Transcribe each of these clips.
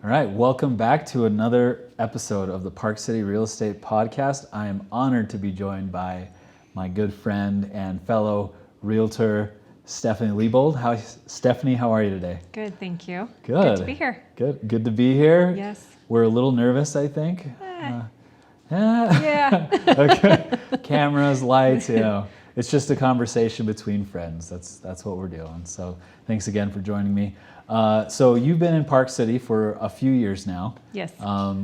All right, welcome back to another episode of the Park City Real Estate Podcast. I am honored to be joined by my good friend and fellow realtor, Stephanie Lebold. Stephanie, how are you today? Good, thank you. Good. Good to be here. Good to be here. Yes. We're a little nervous, I think. Yeah. Okay. Cameras, lights, it's just a conversation between friends. That's what we're doing. So thanks again for joining me. So you've been in Park City for a few years now. Yes.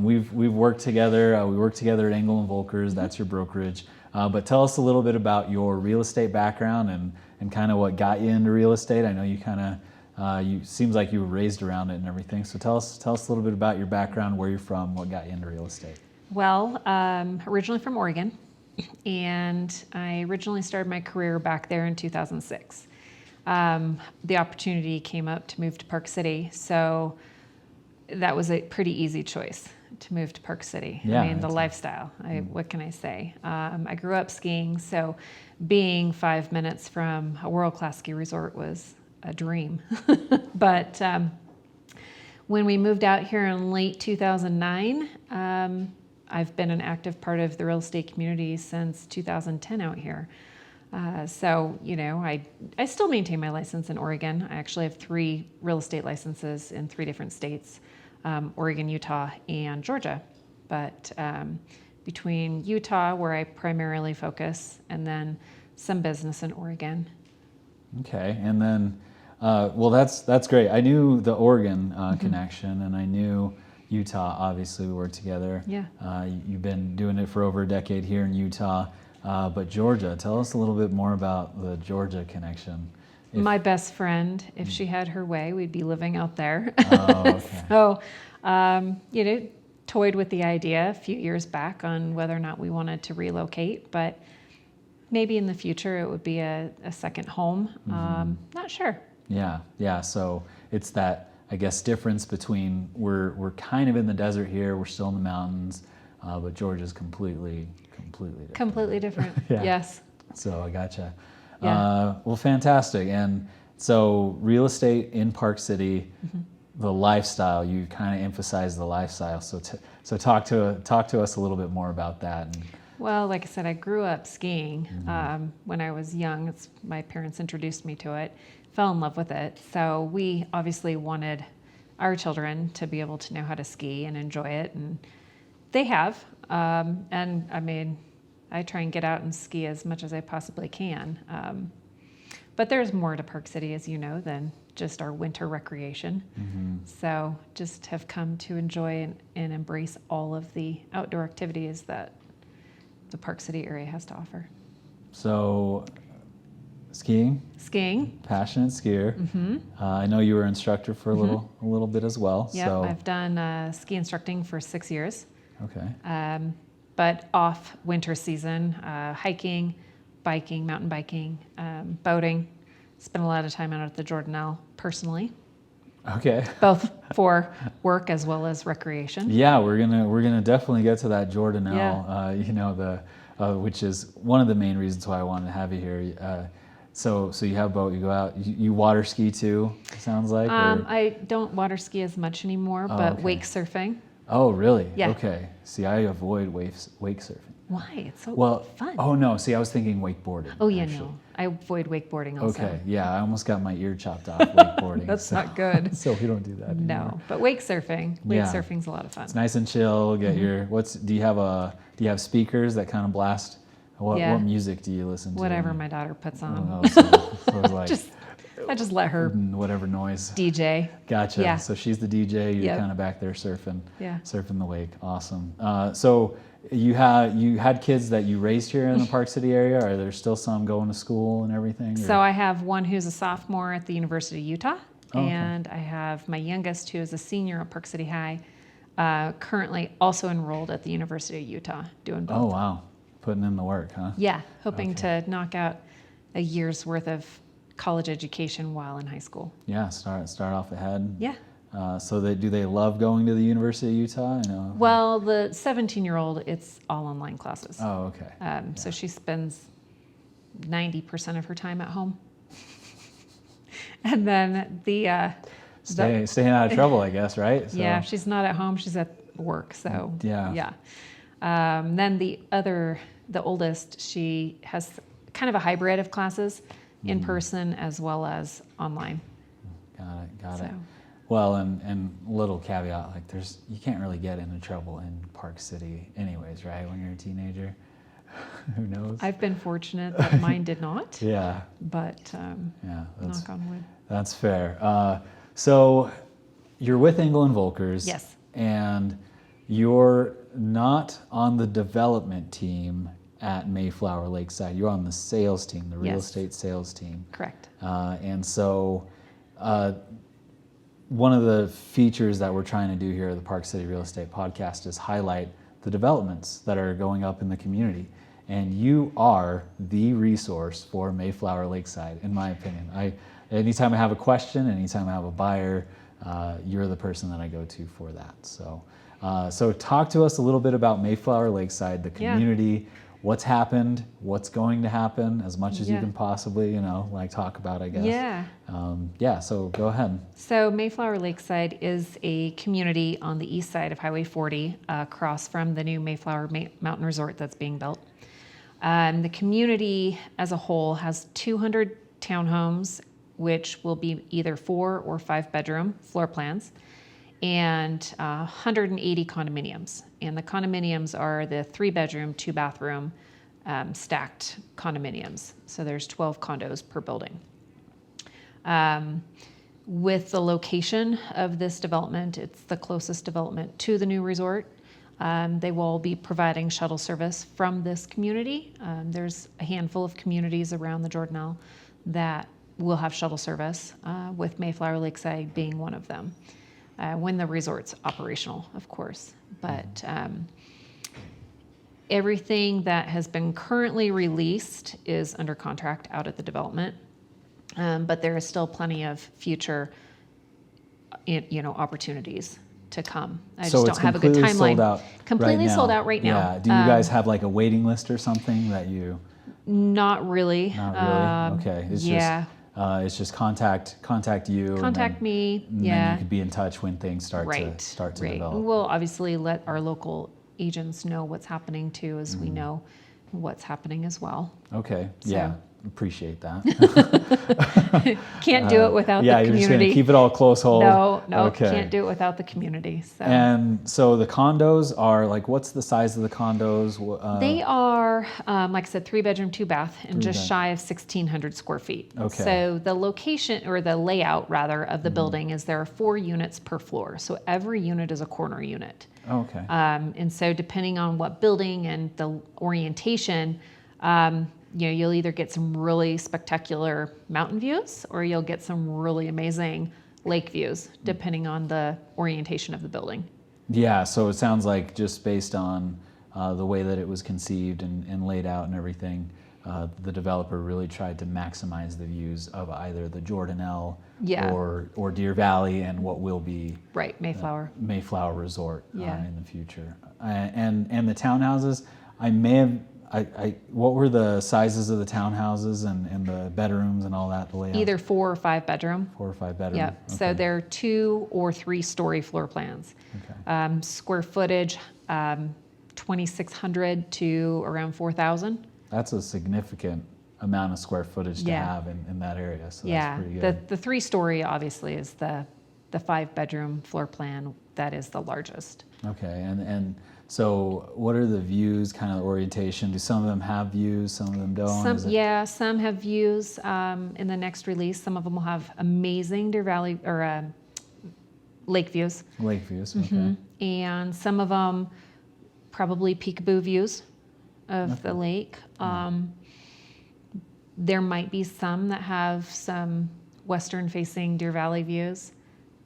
We've worked together. We work together at Engel and Volkers. That's your brokerage. But tell us a little bit about your real estate background and kind of what got you into real estate. I know you kind of seems like you were raised around it and everything. So tell us a little bit about your background, where you're from, what got you into real estate. Well, originally from Oregon, and I originally started my career back there in 2006. The opportunity came up to move to Park City, so that was a pretty easy choice to move to Park City. Yeah, I mean, the lifestyle, what can I say? I grew up skiing, so being 5 minutes from a world-class ski resort was a dream. But when we moved out here in late 2009, I've been an active part of the real estate community since 2010 out here. So, I still maintain my license in Oregon. I actually have 3 real estate licenses in 3 different states, Oregon, Utah, and Georgia. But between Utah, where I primarily focus, and then some business in Oregon. Okay, and then, that's great. I knew the Oregon connection, and I knew Utah. Obviously, we worked together. Yeah. You've been doing it for over a decade here in Utah. But Georgia, tell us a little bit more about the Georgia connection. My best friend, if she had her way, we'd be living out there. Oh, okay. So, toyed with the idea a few years back on whether or not we wanted to relocate, but maybe in the future it would be a second home. Not sure. Yeah. So it's that, I guess, difference between we're kind of in the desert here, we're still in the mountains, but Georgia's completely different. Completely different. Yeah. Yes. So I gotcha. Yeah. Well, fantastic. And so real estate in Park City, the lifestyle, you kind of emphasize the lifestyle. So talk to us a little bit more about that. Well, like I said, I grew up skiing when I was young. My parents introduced me to it, fell in love with it. So we obviously wanted our children to be able to know how to ski and enjoy it, and they have. And I mean, I try and get out and ski as much as I possibly can. But there's more to Park City, as you know, than just our winter recreation. So just have come to enjoy and embrace all of the outdoor activities that the Park City area has to offer. So skiing, passionate skier. I know you were an instructor for a little bit as well. Yeah, so. I've done ski instructing for 6 years. Okay. But off winter season, hiking, biking, mountain biking, boating. Spent a lot of time out at the Jordanelle personally. Okay. Both for work as well as recreation. Yeah, we're gonna definitely get to that Jordanelle. Yeah. Which is one of the main reasons why I wanted to have you here. So you have a boat, you go out, you water ski too, it sounds like? I don't water ski as much anymore, but okay. wake surfing. Oh, really? Yeah. Okay. See, I avoid wake surfing. Why? It's so fun. Oh, no. See, I was thinking wakeboarding. Oh, yeah, actually. no. I avoid wakeboarding also. Okay. Yeah, I almost got my ear chopped off wakeboarding. That's not good. So we don't do that anymore. No, but wake surfing's a lot of fun. It's nice and chill. Get your, do you have speakers that kind of blast? What music do you listen to? Whatever my daughter puts on. Oh, so it was like, I just let her whatever noise. DJ. Gotcha. Yeah. So she's the DJ. You're Yep. kind of back there surfing. Yeah. Surfing the wake. Awesome. So you had kids that you raised here in the Park City area. Are there still some going to school and everything? So I have one who's a sophomore at the University of Utah, okay. and I have my youngest who is a senior at Park City High, currently also enrolled at the University of Utah, doing both. Oh wow, putting in the work, huh? Yeah, hoping to knock out a year's worth of college education while in high school. Yeah, start off ahead. Yeah. So do they love going to the University of Utah? I know. Well, the 17-year-old, it's all online classes. Oh, okay. So she spends 90% of her time at home. And then the staying out of trouble, I guess, right? So, Yeah, if she's not at home, she's at work. So yeah. Then the oldest, she has kind of a hybrid of classes, in person as well as online. Got it. Well, and little caveat, like you can't really get into trouble in Park City anyways, right? When you're a teenager. Who knows? I've been fortunate that mine did not. Yeah. But knock on wood. That's fair. So you're with Engel and Volkers. Yes. And you're not on the development team at Mayflower Lakeside. You're on the sales team, the real estate sales team. Correct. And so one of the features that we're trying to do here at the Park City Real Estate Podcast is highlight the developments that are going up in the community. And you are the resource for Mayflower Lakeside, in my opinion. Anytime I have a question, anytime I have a buyer, you're the person that I go to for that. So talk to us a little bit about Mayflower Lakeside, the community, what's happened, what's going to happen, as much as you can possibly, talk about, I guess. Yeah. So go ahead. So Mayflower Lakeside is a community on the east side of Highway 40, across from the new Mayflower Mountain Resort that's being built. The community as a whole has 200 townhomes, which will be either 4 or 5 bedroom floor plans, and 180 condominiums. And the condominiums are the 3 bedroom, 2 bathroom stacked condominiums. So there's 12 condos per building. With the location of this development, it's the closest development to the new resort. They will be providing shuttle service from this community. There's a handful of communities around the Jordanelle that will have shuttle service, with Mayflower Lakeside being one of them, when the resort's operational, of course. But everything that has been currently released is under contract out at the development. But there is still plenty of future, opportunities to come. I just don't have a good timeline. Sold out completely sold out right now. Yeah. Do you guys have like a waiting list or something that you? Not really. Not really. Okay. It's just contact you. Contact me. And then you could be in touch when things start to develop. We'll obviously let our local agents know what's happening too, as we know what's happening as well. Okay. So. Yeah. Appreciate that. Can't do it without the community. You're just going to keep it all close hold. No, okay. Can't do it without the community. So. And so the condos are like, what's the size of the condos? They are, like I said, 3 bedroom, 2 bath, and just shy of 1,600 square feet. Okay. So the location, or the layout rather, of the building is there are 4 units per floor. So every unit is a corner unit. Okay. And so depending on what building and the orientation, you'll either get some really spectacular mountain views, or you'll get some really amazing lake views, depending on the orientation of the building. Yeah, so it sounds like just based on the way that it was conceived and laid out and everything, the developer really tried to maximize the views of either the Jordanelle or Deer Valley and what will be Mayflower Resort in the future. And the townhouses, what were the sizes of the townhouses and the bedrooms and all that, the layout? Either 4 or 5 bedroom. 4 or 5 bedroom. Yeah. Okay. So they're 2 or 3 story floor plans. Okay. Square footage, 2,600 to around 4,000. That's a significant amount of square footage to have in that area. So that's pretty good. The 3 story obviously is the 5 bedroom floor plan. That is the largest. Okay. And so what are the views, kind of orientation? Do some of them have views, some of them don't? Some have views in the next release. Some of them will have amazing Deer Valley or lake views. Lake views, okay. And some of them probably peekaboo views of the lake. There might be some that have some western facing Deer Valley views.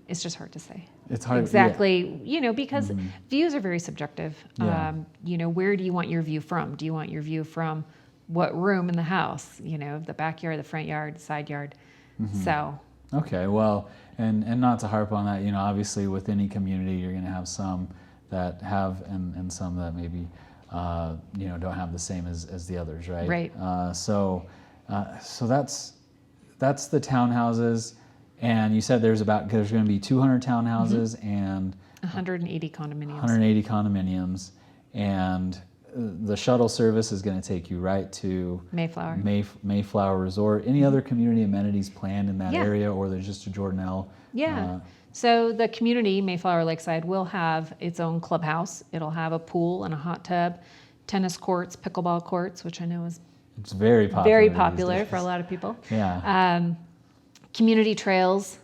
It's just hard to say. It's hard exactly, because views are very subjective. Yeah. Where do you want your view from? Do you want your view from what room in the house? The backyard, the front yard, side yard. So. Okay, well, and not to harp on that, obviously with any community, you're going to have some that have and some that maybe, don't have the same as the others, right? Right. So that's the townhouses. And you said there's going to be 200 townhouses and 180 condominiums. 180 condominiums, and the shuttle service is going to take you right to Mayflower. Mayflower Resort. Any other community amenities planned in that Yeah. area, or there's just a Jordanelle? Yeah. So the community, Mayflower Lakeside, will have its own clubhouse. It'll have a pool and a hot tub, tennis courts, pickleball courts, which I know is It's very popular. very these popular days. for a lot of people. Yeah. Community trails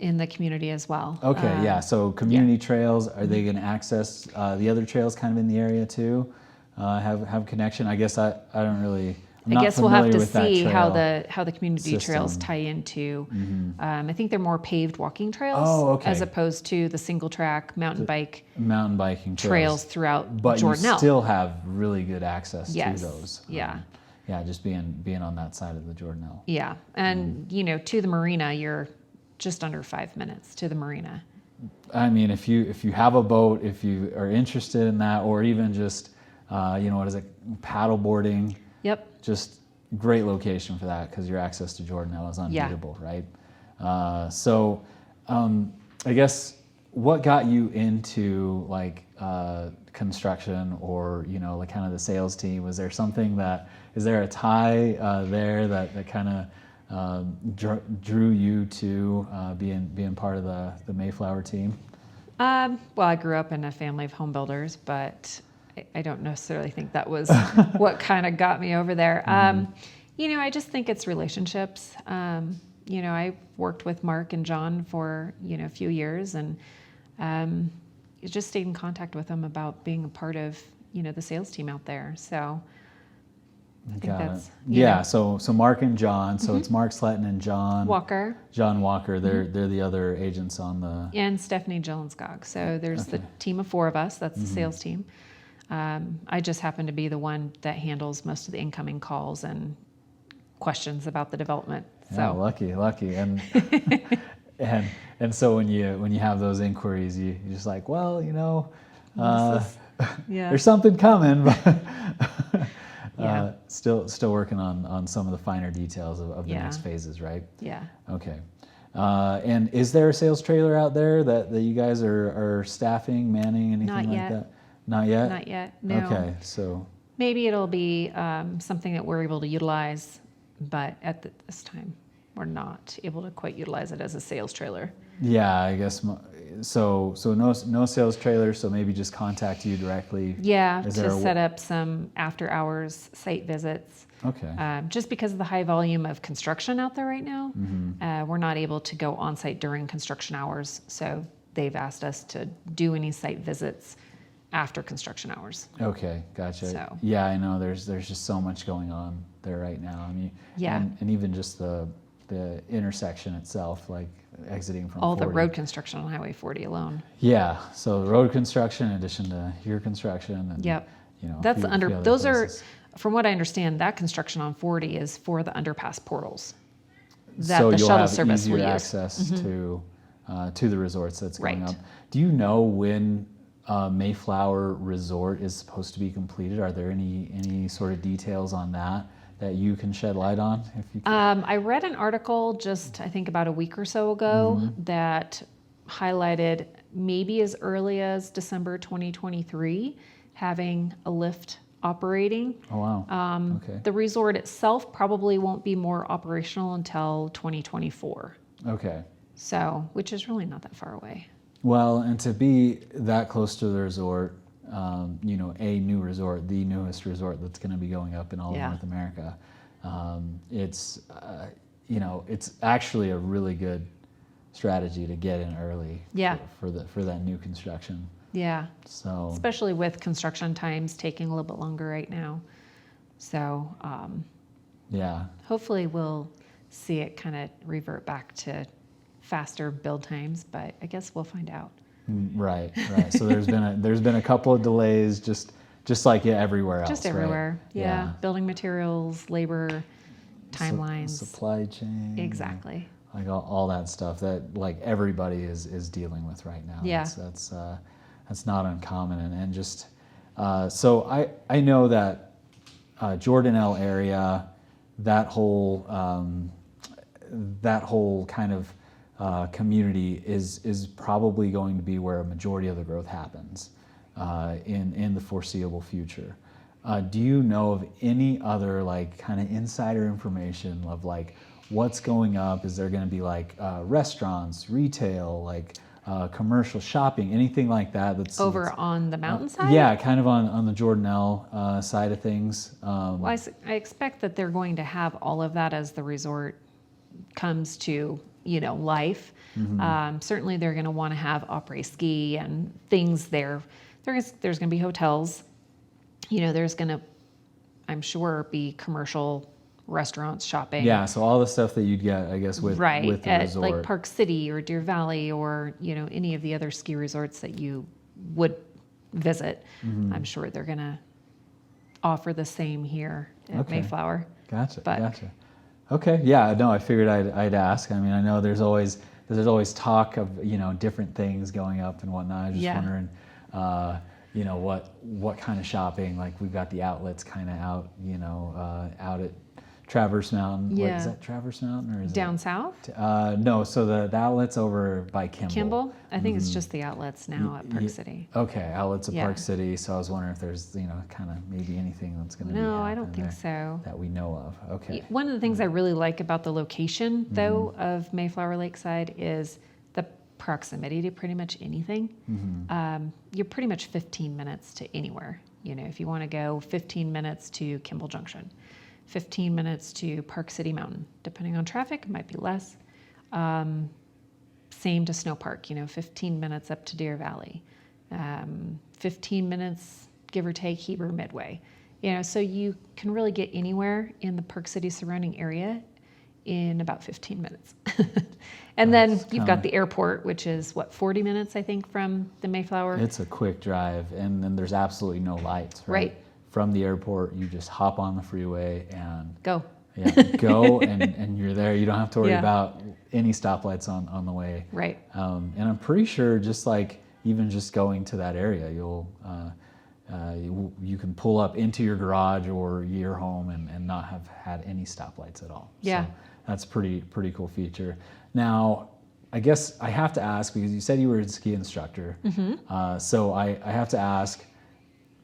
in the community as well. Okay, yeah. So community trails, are they going to access the other trails kind of in the area too? Have connection? I guess I don't really. I'm I guess not we'll have familiar to with that see how trail the community trails system. tie into. I think they're more paved walking trails Oh, okay. as opposed to the single track mountain bike mountain biking trails throughout but Jordanelle. you still have really good access Yes. to those. Yeah. Yeah, just being on that side of the Jordanelle. Yeah, and to the marina, you're just under 5 minutes to the marina. I mean, if you have a boat, if you are interested in that, or even just what is it, paddle boarding, Yep. just great location for that because your access to Jordanelle is unbeatable, right? I guess what got you into construction or like kind of the sales team? Was there something is there a tie there that kind of drew you to being part of the Mayflower team? Well, I grew up in a family of home builders, but I don't necessarily think that was what kind of got me over there. I just think it's relationships. I worked with Mark and John for a few years, and just stayed in contact with them about being a part of the sales team out there. So I think that's So Mark and John. So it's Mark Sletton and John Walker. John Walker. They're the other agents on the. And Stephanie Jelenskog. So there's the team of 4 of us. That's the sales team. I just happen to be the one that handles most of the incoming calls and questions about the development. So Yeah, lucky, and and so when you have those inquiries, you're just like, well, there's something coming, but still working on some of the finer details of the next phases, right? Yeah. Okay. And is there a sales trailer out there that you guys are staffing, manning, anything Not like yet. that? Not yet? Not yet. No. Okay, so. Maybe it'll be something that we're able to utilize, but at this time, we're not able to quite utilize it as a sales trailer. Yeah, I guess so. No sales trailer. So maybe just contact you directly. Yeah, Is to there a- set up some after-hours site visits. Okay. Just because of the high volume of construction out there right now, we're not able to go on site during construction hours. So they've asked us to do any site visits after construction hours. Okay, gotcha. So- Yeah, I know. There's just so much going on there right now. I mean, Yeah. and even just the intersection itself, like exiting from All the 40. road construction on Highway 40 alone. Yeah, so road construction in addition to your construction and Yep. a That's few under. other Those places. are, from what I understand, that construction on 40 is for the underpass portals that so the you'll shuttle have service will easier use. access to the resorts that's going Right. up. Do you know when Mayflower Resort is supposed to be completed? Are there any sort of details on that you can shed light on? If you can? I read an article just, I think, about a week or so ago that highlighted maybe as early as December 2023 having a lift operating. Oh wow. Okay. The resort itself probably won't be more operational until 2024. Okay. So, which is really not that far away. Well, and to be that close to the resort, a new resort, the newest resort that's going to be going up in all of Yeah. North America, it's actually a really good strategy to get in early. Yeah. For that new construction. Yeah. So. Especially with construction times taking a little bit longer right now. So, Yeah. hopefully we'll see it kind of revert back to faster build times, but I guess we'll find out. Right. So there's been a couple of delays, just like everywhere else. Just right? everywhere. Yeah. Building materials, labor, timelines. Supply chain. Exactly. Like all that stuff that like everybody is dealing with right now. Yeah. That's not uncommon, and just so I know that Jordanelle area, that whole that whole kind of community is probably going to be where a majority of the growth happens in the foreseeable future. Do you know of any other like kind of insider information of like what's going up? Is there going to be like restaurants, retail, like commercial shopping, anything like that? That's Over on the mountainside? Yeah, kind of on the Jordanelle side of things. Well, I expect that they're going to have all of that as the resort comes to, life. Certainly they're going to want to have après-ski and things there. There's going to be hotels. There's going to, I'm sure, be commercial restaurants, shopping. Yeah, so all the stuff that you'd get, I guess, with the at resort. like Park City or Deer Valley or, any of the other ski resorts that you would visit. I'm sure they're going to offer the same here at Mayflower. Gotcha. Okay, yeah, no, I figured I'd ask. I mean, I know there's always talk of, different things going up and whatnot. I was just wondering, what kind of shopping, like we've got the outlets kind of out, out at Traverse Mountain. Yeah. What, is that Traverse Mountain or is Down it? south? No, so the outlet's over by Kimball. I think it's just the outlets now at Park City. Okay, outlets at Yeah. Park City. So I was wondering if there's, kind of maybe anything that's going to be No, I don't happening think there so. that we know of. Okay. One of the things I really like about the location, though, of Mayflower Lakeside is the proximity to pretty much anything. You're pretty much 15 minutes to anywhere. If you want to go 15 minutes to Kimball Junction, 15 minutes to Park City Mountain. Depending on traffic, it might be less. Same to Snow Park, 15 minutes up to Deer Valley. 15 minutes, give or take, Heber Midway. So you can really get anywhere in the Park City surrounding area in about 15 minutes. And then you've got the airport, which is 40 minutes, I think, from the Mayflower. It's a quick drive, and then there's absolutely no lights, right? Right. From the airport, you just hop on the freeway and Go. Yeah, go and you're there. You don't have to worry about any stoplights on the way. Right. And I'm pretty sure just like even just going to that area, you can pull up into your garage or your home and not have had any stoplights at all. Yeah. So that's pretty cool feature. Now, I guess I have to ask, because you said you were a ski instructor. So I have to ask,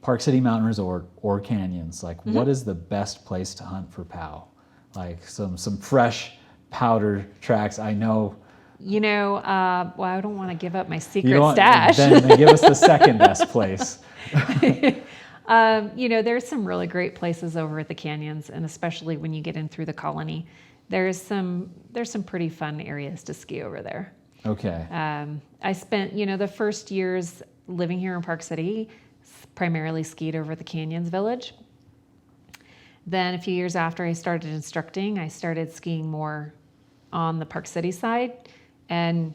Park City Mountain Resort or canyons, like what is the best place to hunt for Powell? Like some fresh powder tracks. I know. Well, I don't want to give up my secret stash. Then give us the second best place. There's some really great places over at the canyons, and especially when you get in through the colony, there's some pretty fun areas to ski over there. Okay. I spent, the first years living here in Park City, primarily skied over the Canyons Village. Then a few years after I started instructing, I started skiing more on the Park City side. And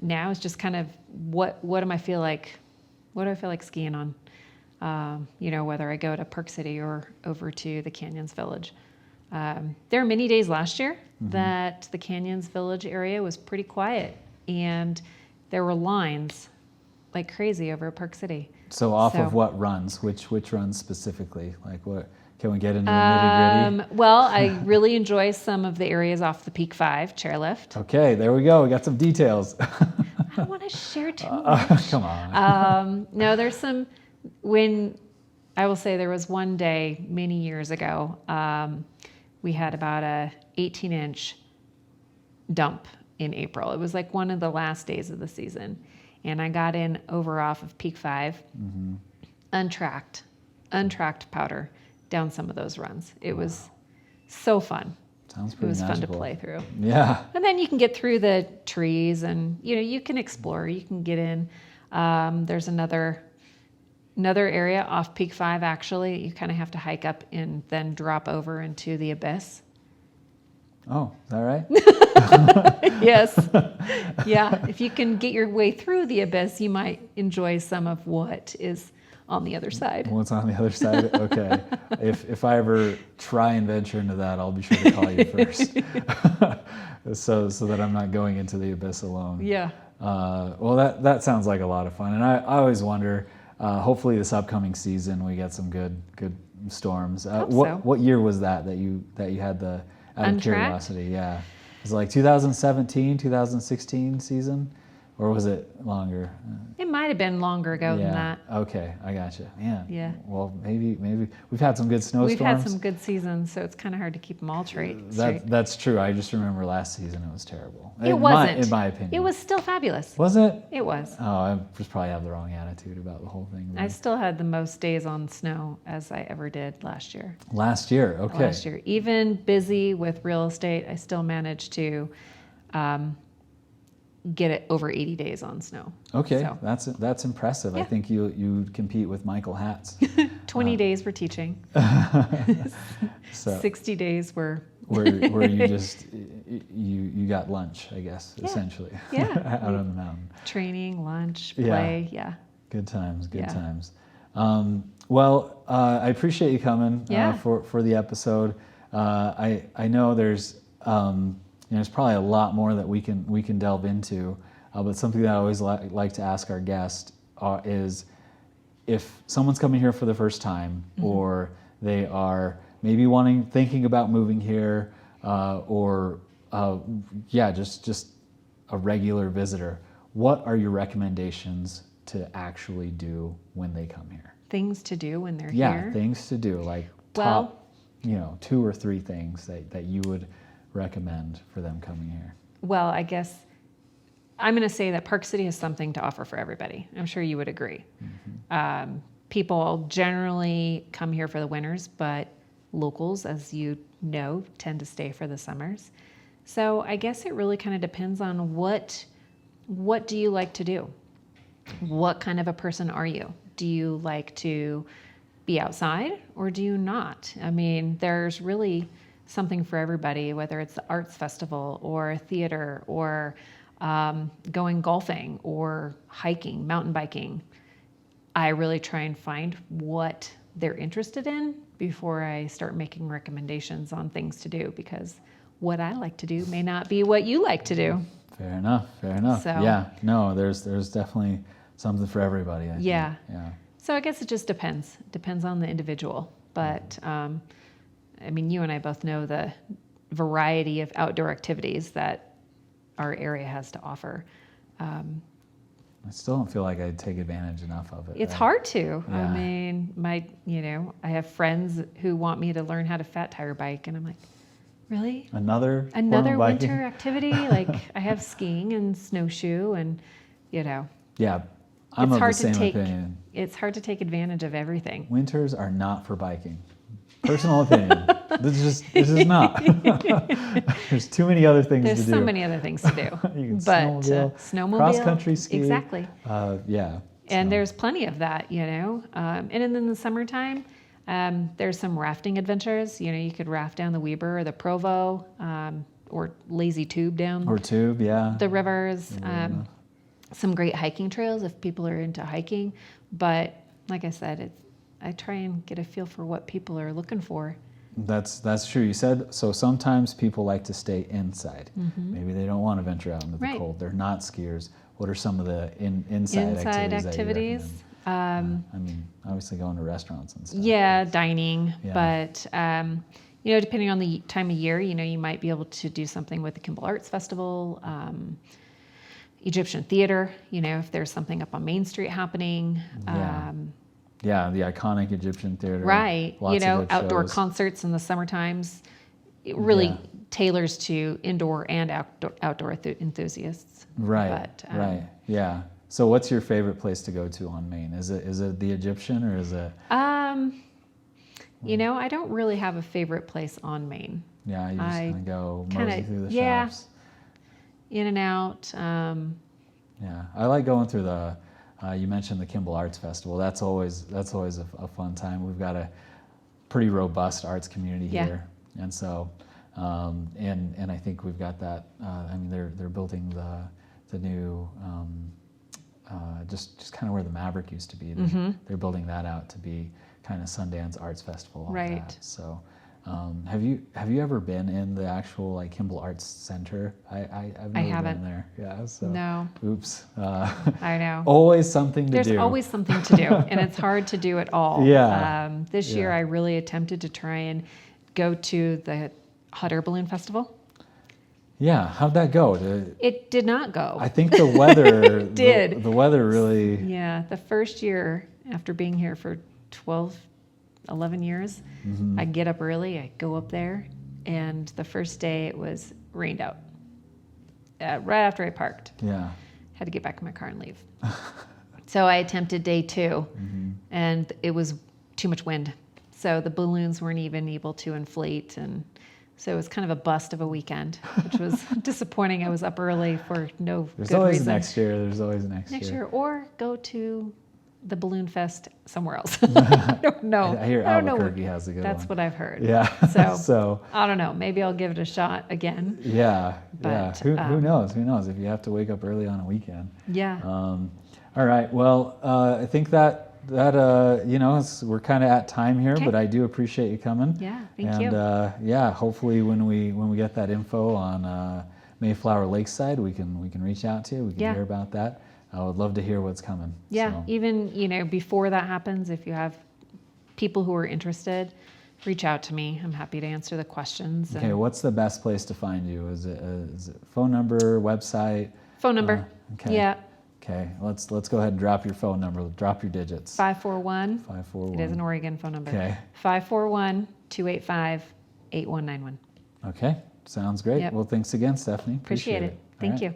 now it's just kind of what do I feel like skiing on? Whether I go to Park City or over to the Canyons Village. There were many days last year that the Canyons Village area was pretty quiet, and there were lines like crazy over at Park City. So of what runs? Which runs specifically? Like what? Can we get into the nitty gritty? Well, I really enjoy some of the areas off the Peak 5 chairlift. Okay, there we go. We got some details. I don't want to share too much. Come on. No, there's some. I will say there was one day many years ago, we had about a 18-inch dump in April. It was like one of the last days of the season. And I got in over off of Peak 5, untracked powder down some of those runs. It was so fun. Sounds pretty It was magical. fun to play through. Yeah. And then you can get through the trees and, you can explore. You can get in. There's another area off Peak 5, actually. You kind of have to hike up and then drop over into the abyss. Oh, is that right? Yes. Yeah. If you can get your way through the abyss, you might enjoy some of what is on the other side. What's on the other side? Okay. If I ever try and venture into that, I'll be sure to call you first, so that I'm not going into the abyss alone. Yeah. Well, that sounds like a lot of fun, and I always wonder. Hopefully, this upcoming season we get some good storms. Hope so. What year was that you had the? Out of Untracked? curiosity, yeah. Was it like 2017, 2016 season? Or was it longer? It might have been longer ago than that. Okay, I gotcha. Man. Yeah. Well, maybe we've had some good snowstorms. We've had some good seasons, so it's kind of hard to keep them all straight. That's true. I just remember last season it was terrible. It wasn't. In my opinion. It was still fabulous. Was it? It was. Oh, I just probably have the wrong attitude about the whole thing. I still had the most days on snow as I ever did last year. Last year, okay. Last year. Even busy with real estate, I still managed to get it over 80 days on snow. Okay, So, that's impressive. Yeah. I think you compete with Michael Hatz. 20 days were teaching. So 60 days were where you just you got lunch, I guess, Yeah. essentially. Yeah. Out on the mountain. training, lunch, Yeah. play. Yeah. Good times, good Yeah. times. Well, I appreciate you coming Yeah. for the episode. I know there's there's probably a lot more that we can delve into, but something that I always like to ask our guests is if someone's coming here for the first time, or they are maybe thinking about moving here, or just a regular visitor, what are your recommendations to actually do when they come here? Things to do when they're Yeah, here. things to do, like Well- top 2 or 3 things that you would recommend for them coming here. Well, I guess I'm going to say that Park City has something to offer for everybody. I'm sure you would agree. People generally come here for the winters, but locals, as you know, tend to stay for the summers. So I guess it really kind of depends on what do you like to do? What kind of a person are you? Do you like to be outside or do you not? I mean, there's really something for everybody, whether it's the arts festival or theater or going golfing or hiking, mountain biking. I really try and find what they're interested in before I start making recommendations on things to do, because what I like to do may not be what you like to do. Fair enough. So- Yeah, no, there's definitely something for everybody, I think. Yeah. Yeah. So I guess it just depends. Depends on the individual. But I mean, you and I both know the variety of outdoor activities that our area has to offer. I still don't feel like I take advantage enough of it. It's right? hard to. Yeah. I mean, I have friends who want me to learn how to fat tire bike, and I'm like, really? Another form Another of biking? winter activity? Like I have skiing and snowshoe, and Yeah, it's I'm of the hard to same take. opinion. It's hard to take advantage of everything. Winters are not for biking. Personal opinion. This is not. There's too many other things There's to do. so many other things to do. You can But snowmobile, cross-country ski. Exactly. Yeah. And so- there's plenty of that, and then in the summertime, there's some rafting adventures. You could raft down the Weber or the Provo, or lazy tube down Or tube, yeah. the rivers. Some great hiking trails if people are into hiking. But like I said, I try and get a feel for what people are looking for. That's true. You said so. Sometimes people like to stay inside. Maybe they don't want to venture out into the Right. cold. They're not skiers. What are some of the inside activities? That you recommend? I mean, obviously going to restaurants and stuff. Yeah, dining. Yeah. But, depending on the time of year, you might be able to do something with the Kimball Arts Festival, Egyptian theater, if there's something up on Main Street happening. Yeah. Yeah, the iconic Egyptian theater. Right. Lots of good Outdoor shows. concerts in the summer times. It really Yeah. tailors to indoor and outdoor enthusiasts. Right. But, right. Yeah. So, what's your favorite place to go to on Main? Is it the Egyptian or is it? I don't really have a favorite place on Main. Yeah, you just I kind of go kinda- mosey through the yeah. shops. In and out. Yeah, I like going through the. You mentioned the Kimball Arts Festival. That's always a fun time. We've got a pretty robust arts community Yeah. here, and so and I think we've got that. I mean, they're building the new just kind of where the Maverick used to be. They're building that out to be kind of Sundance Arts Festival. Like Right. that. So. Have you ever been in the actual like Kimball Arts Center? I've never haven't. been there. Yeah. So. No. Oops. I know. Always something to There's do. always something to do, and it's hard to do it all. Yeah. This year, Yeah. I really attempted to try and go to the Hot Air Balloon Festival. Yeah, how'd that go? It did not go. I think the weather did. The weather really. Yeah, the first year after being here for 12, 11 years, I get up early, I go up there, and the first day it was rained out. Right after I parked. Yeah. Had to get back in my car and leave. So I attempted day 2, and it was too much wind. So the balloons weren't even able to inflate, and so it was kind of a bust of a weekend, which was disappointing. I was up early for no There's good always reason. next year. There's always next year. Or go to the Balloon Fest somewhere else. I don't know. I hear I don't know. Albuquerque has a good That's one. what I've heard. Yeah. So I don't know. Maybe I'll give it a shot again. Yeah. But, Who knows? Who knows if you have to wake up early on a weekend? Yeah. All right. Well, I think that we're kind of at time here, Okay. but I do appreciate you coming. Yeah, thank you. And hopefully when we get that info on Mayflower Lakeside, we can reach out to you. We can hear about that. I would love to hear what's coming. Yeah. So. Even before that happens, if you have people who are interested, reach out to me. I'm happy to answer the questions. Okay. What's the best place to find you? Is it phone number, website? Phone number. Okay. Yeah. Okay, let's go ahead and drop your phone number. Drop your digits. 541. 541. It is an Oregon phone number. Okay. 541-285-8191. Okay, sounds great. Yep. Well, thanks again, Stephanie. Appreciate it. All Thank right. you.